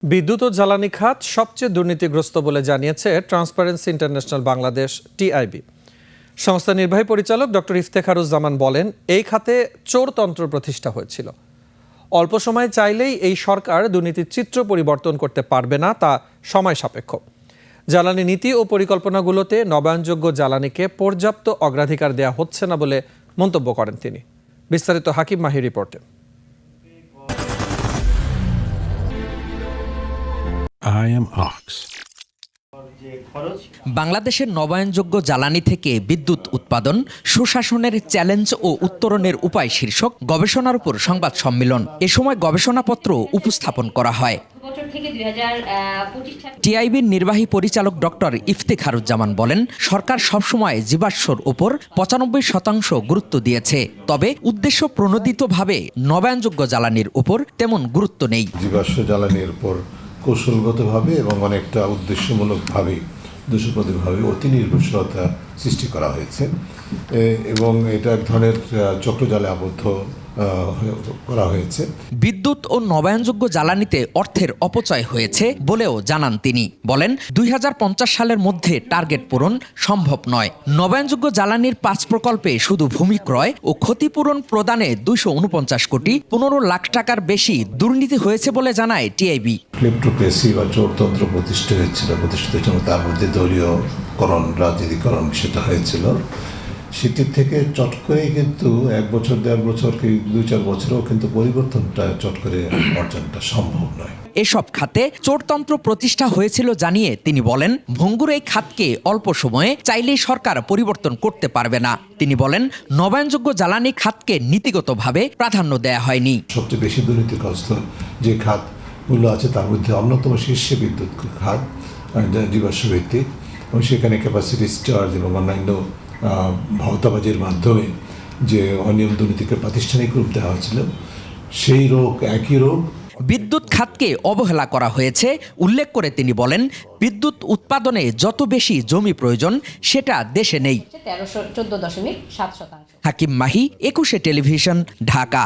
বিদ্যুৎ ও জ্বালানি খাত সবচেয়ে দুর্নীতিগ্রস্ত বলে জানিয়েছে ট্রান্সপারেন্সি ইন্টারন্যাশনাল বাংলাদেশ টিআইবি। সংস্থার নির্বাহী পরিচালক ডক্টর ইফতেখারুজ্জামান বলেন, এই খাতে চোরতন্ত্র প্রতিষ্ঠা হয়েছিল। অল্প সময় চাইলেই এই সরকার দুর্নীতির চিত্র পরিবর্তন করতে পারবে না, তা সময় সাপেক্ষ। জ্বালানি নীতি ও পরিকল্পনাগুলোতে নবায়নযোগ্য জ্বালানিকে পর্যাপ্ত অগ্রাধিকার দেওয়া হচ্ছে না বলে মন্তব্য করেন তিনি। বিস্তারিত হাকিম মাহি রিপোর্টে। I am Ox. বাংলাদেশের নবায়নযোগ্য জ্বালানি থেকে বিদ্যুৎ উৎপাদন, সুশাসনের চ্যালেঞ্জ ও উত্তরণের উপায় শীর্ষক গবেষণার উপর সংবাদ সম্মেলন। এ সময় গবেষণাপত্র উপস্থাপন করা হয়। টিআইবির নির্বাহী পরিচালক ডক্টর ইফতেখারুজ্জামান বলেন, সরকার সবসময় জীবাশ্মর উপর 95% গুরুত্ব দিয়েছে, তবে উদ্দেশ্য প্রণোদিতভাবে নবায়নযোগ্য জ্বালানির উপর তেমন গুরুত্ব নেই। জীবাশ্ম জ্বালানির উপর কৌশলগতভাবে এবং অনেকটা উদ্দেশ্যমূলকভাবে দোষপ্রদভাবে অতি নির্ভরশীলতা সৃষ্টি করা হয়েছে এবং এটা এক ধরনের চক্রজালে আবদ্ধ করা হয়েছে। বিদ্যুৎ ও নবায়নযোগ্য জ্বালানিতে অর্থের অপচয় হয়েছে বলেও জানান তিনি। বলেন, 2050 সালের মধ্যে টার্গেট পূরণ সম্ভব নয়। নবায়নযোগ্য জ্বালানির 5 প্রকল্পে শুধু ভূমি ক্রয় ও ক্ষতিপূরণ প্রদানে 249 কোটি 15 লাখ টাকার বেশি দুর্নীতি হয়েছে বলে জানায় টিআইবি। ক্লিপ্টোক্রেসি বা চোরতন্ত্র প্রতিষ্ঠিত জন্য তার মধ্যে দলীয়করণ, রাজনীতিকরণ সেটা হয়েছিল। সেটির থেকে চট করেই কিন্তু 1 বছর 1.5 বছর কি 2-4 বছরেও কিন্তু পরিবর্তনটা চট করে অর্জনটা সম্ভব নয়। এসব খাতে চোরতন্ত্র প্রতিষ্ঠা হয়েছিল জানিয়ে তিনি বলেন, ভঙ্গুর এই খাতকে অল্প সময়ে চাইলেই সরকার পরিবর্তন করতে পারবে না। তিনি বলেন, নবায়নযোগ্য জ্বালানি খাতকে নীতিগতভাবে প্রাধান্য দেয়া হয়নি। সবচেয়ে বেশি দুর্নীতিগ্রস্ত যে খাতগুলো আছে তার মধ্যে অন্যতম শীর্ষে বিদ্যুৎ খাত, জীবাশ্ম ভিত্তিক, এবং সেখানে ক্যাপাসিটি চার্জ এবং অন্যান্য ভাওতাবাজির মাধ্যমে যে অনিয়ম দুর্নীতিকে প্রাতিষ্ঠানিক রূপ দেওয়া হয়েছিল, সেই একই রোগ বিদ্যুৎ খাতকে অবহেলা করা হয়েছে উল্লেখ করে তিনি বলেন, বিদ্যুৎ উৎপাদনে যত বেশি জমি প্রয়োজন সেটা দেশে নেই। 1314.7%। হাকিম মাহি, 21 টেলিভিশন, ঢাকা।